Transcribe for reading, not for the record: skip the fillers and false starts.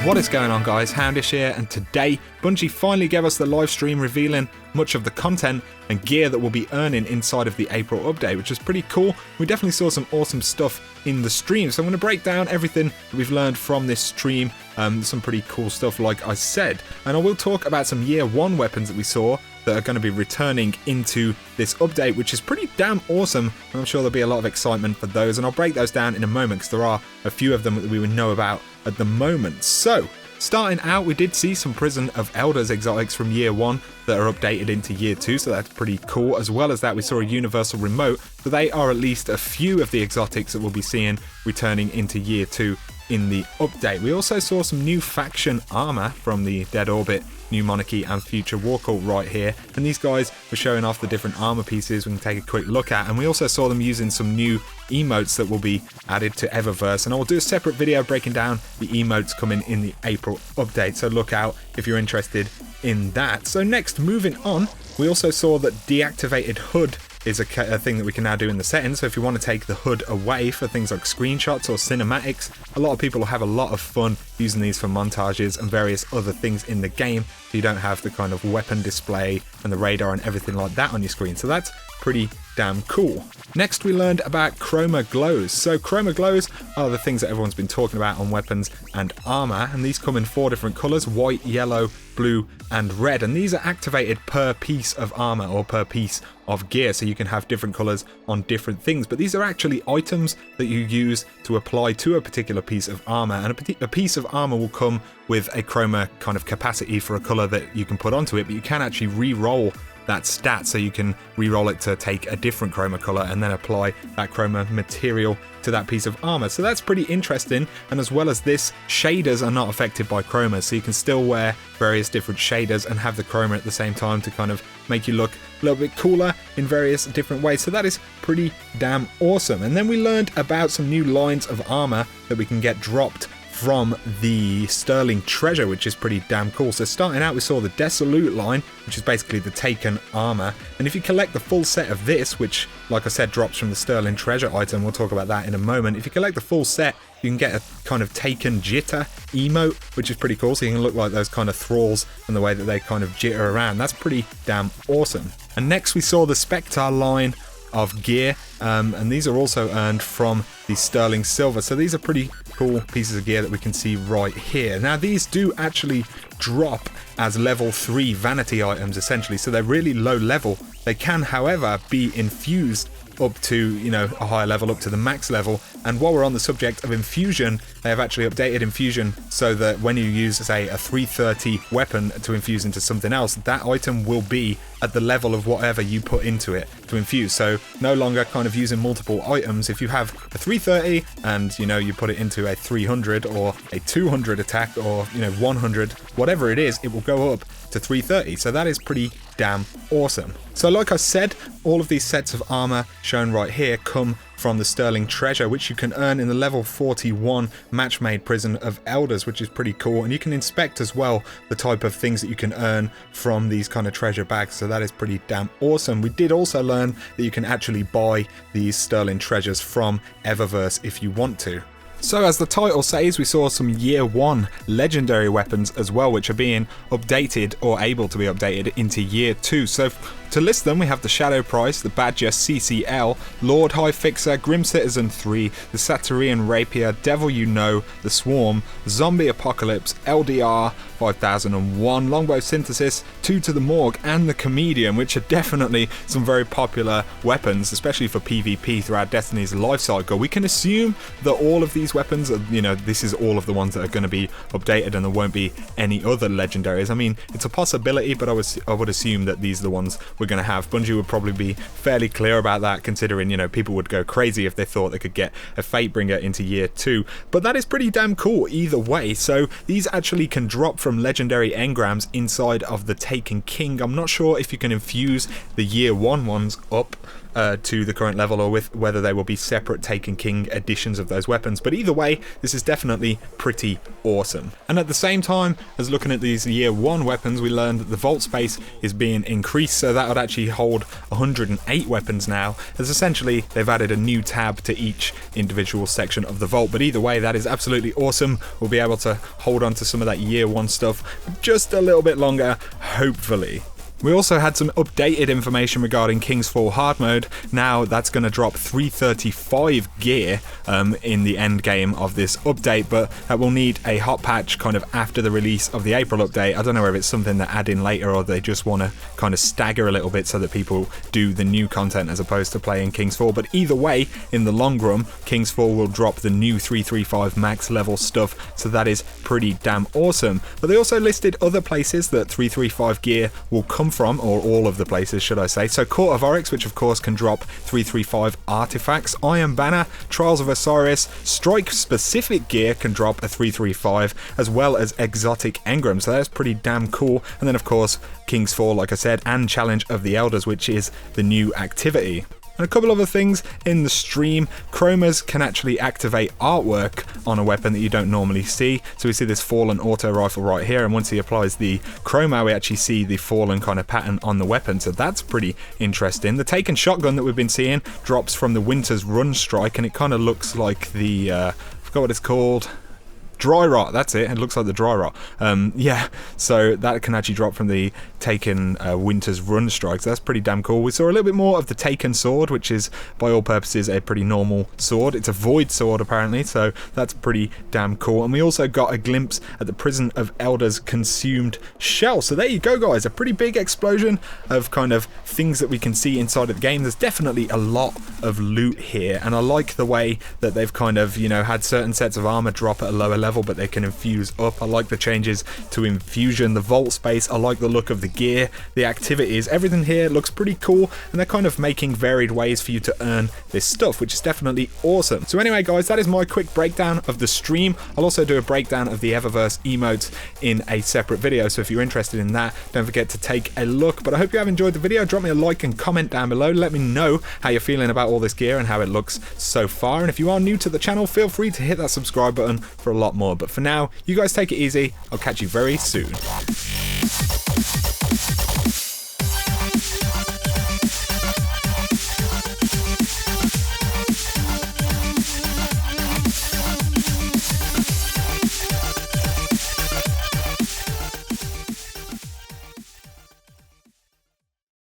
What is going on, guys? Houndish here, and today Bungie finally gave us the live stream revealing much of the content and gear that we'll be earning inside of the April update, which is pretty cool. We definitely saw some awesome stuff in the stream, so I'm going to break down everything that we've learned from this stream, some pretty cool stuff like I said, and I will talk about some year one weapons that we saw that are going to be returning into this update, which is pretty damn awesome, and I'm sure there'll be a lot of excitement for those, and I'll break those down in a moment because there are a few of them that we would know about at the moment. So starting out, we did see some Prison of Elders exotics from year one that are updated into year two, so that's pretty cool. As well as that, we saw a universal remote, so they are at least a few of the exotics that we'll be seeing returning into year two in the update. We also saw some new faction armor from the Dead Orbit, New Monarchy and Future War Cult right here, and these guys were showing off the different armor pieces we can take a quick look at, and we also saw them using some new emotes that will be added to Eververse, and I will do a separate video breaking down the emotes coming in the April update, so look out if you're interested in that. So next, moving on, we also saw that Deactivated Hood is a thing that we can now do in the settings. So if you want to take the HUD away for things like screenshots or cinematics, a lot of people will have a lot of fun using these for montages and various other things in the game, so you don't have the kind of weapon display and the radar and everything like that on your screen. So that's pretty damn cool. Next, we learned about Chroma Glows. So Chroma Glows are the things that everyone's been talking about on weapons and armor, and these come in 4 different colors: white, yellow, blue and red, and these are activated per piece of armor or per piece of gear, so you can have different colors on different things, but these are actually items that you use to apply to a particular piece of armor, and a piece of armor will come with a chroma kind of capacity for a color that you can put onto it, but you can actually re-roll that stat, so you can re-roll it to take a different chroma color and then apply that chroma material to that piece of armor. So that's pretty interesting, and as well as this, shaders are not affected by chroma, so you can still wear various different shaders and have the chroma at the same time to kind of make you look a little bit cooler in various different ways. So that is pretty damn awesome. And then we learned about some new lines of armor that we can get dropped from the Sterling Treasure, which is pretty damn cool. So starting out, we saw the Desolute line, which is basically the Taken armor, and if you collect the full set of this, which like I said drops from the Sterling Treasure item, we'll talk about that in a moment, if you collect the full set, you can get a kind of Taken jitter emote, which is pretty cool, so you can look like those kind of thralls and the way that they kind of jitter around. That's pretty damn awesome. And next we saw the Spectre line of gear, and these are also earned from the Sterling Silver, so these are pretty cool pieces of gear that we can see right here. Now these do actually drop as level 3 vanity items essentially, so they're really low level. They can however be infused up to, you know, a higher level, up to the max level. And while we're on the subject of Infusion, they have actually updated Infusion so that when you use, say, a 330 weapon to infuse into something else, that item will be at the level of whatever you put into it to infuse. So no longer kind of using multiple items. If you have a 330 and, you know, you put it into a 300 or a 200 attack, or, you know, 100, whatever it is, it will go up to 330. So that is pretty damn awesome. So like I said, all of these sets of armor shown right here come from the Sterling Treasure, which you can earn in the level 41 match-made Prison of Elders, which is pretty cool, and you can inspect as well the type of things that you can earn from these kind of treasure bags, so that is pretty damn awesome. We did also learn that you can actually buy these Sterling Treasures from Eververse if you want to. So as the title says, we saw some year one legendary weapons as well, which are being updated or able to be updated into year 2. So to list them, we have the Shadow Price, the Badger CCL, Lord High Fixer, Grim Citizen 3, the Satyrian Rapier, Devil You Know, the Swarm, Zombie Apocalypse, LDR 5001, Longbow Synthesis, 2 to the Morgue, and the Comedian, which are definitely some very popular weapons, especially for PvP throughout Destiny's life cycle. We can assume that all of these weapons are, you know, this is all of the ones that are going to be updated and there won't be any other legendaries. I mean, it's a possibility, but I would assume that these are the ones we're going to have. Bungie would probably be fairly clear about that, considering, you know, people would go crazy if they thought they could get a Fatebringer into year 2. But that is pretty damn cool either way. So these actually can drop from legendary engrams inside of the Taken King. I'm not sure if you can infuse the year 1 ones up to the current level, or with whether they will be separate Taken King editions of those weapons. But either way, this is definitely pretty awesome. And at the same time as looking at these year 1 weapons, we learned that the vault space is being increased, so that would actually hold 108 weapons now, as essentially they've added a new tab to each individual section of the vault. But either way, that is absolutely awesome. We'll be able to hold on to some of that year 1 stuff just a little bit longer, hopefully. We also had some updated information regarding King's Fall hard mode. Now that's going to drop 335 gear in the end game of this update, but that will need a hot patch kind of after the release of the April update. I don't know if it's something they add in later, or they just want to kind of stagger a little bit so that people do the new content as opposed to playing King's Fall. But either way, in the long run, King's Fall will drop the new 335 max level stuff, so that is pretty damn awesome. But they also listed other places that 335 gear will come from, or all of the places should I say. So Court of Oryx, which of course can drop 335 artifacts. Iron Banner, Trials of Osiris, Strike specific gear can drop a 335, as well as Exotic Engram, so that's pretty damn cool. And then of course King's Fall, like I said, and Challenge of the Elders, which is the new activity. And a couple other things in the stream. Chromas can actually activate artwork on a weapon that you don't normally see. So we see this fallen auto rifle right here, and once he applies the chroma, we actually see the fallen kind of pattern on the weapon. So that's pretty interesting. The Taken shotgun that we've been seeing drops from the Winter's Run strike, and it kind of looks like the I forgot what it's called. Dry rot, that's it. It looks like the dry rot. Yeah, so that can actually drop from the Taken Winter's Run strikes. That's pretty damn cool. We saw a little bit more of the Taken sword, which is by all purposes a pretty normal sword. It's a void sword apparently, so that's pretty damn cool. And we also got a glimpse at the Prison of Elders consumed shell. So there you go, guys. A pretty big explosion of kind of things that we can see inside of the game. There's definitely a lot of loot here, and I like the way that they've kind of, you know, had certain sets of armor drop at a lower level, but they can infuse up. I like the changes to Infusion, the vault space. I like the look of the gear, the activities. Everything here looks pretty cool, and they're kind of making varied ways for you to earn this stuff, which is definitely awesome. So anyway, guys, that is my quick breakdown of the stream. I'll also do a breakdown of the Eververse emotes in a separate video, so if you're interested in that, don't forget to take a look. But I hope you have enjoyed the video. Drop me a like and comment down below. Let me know how you're feeling about all this gear and how it looks so far. And if you are new to the channel, feel free to hit that subscribe button for a lot more. But for now, you guys take it easy. I'll catch you very soon.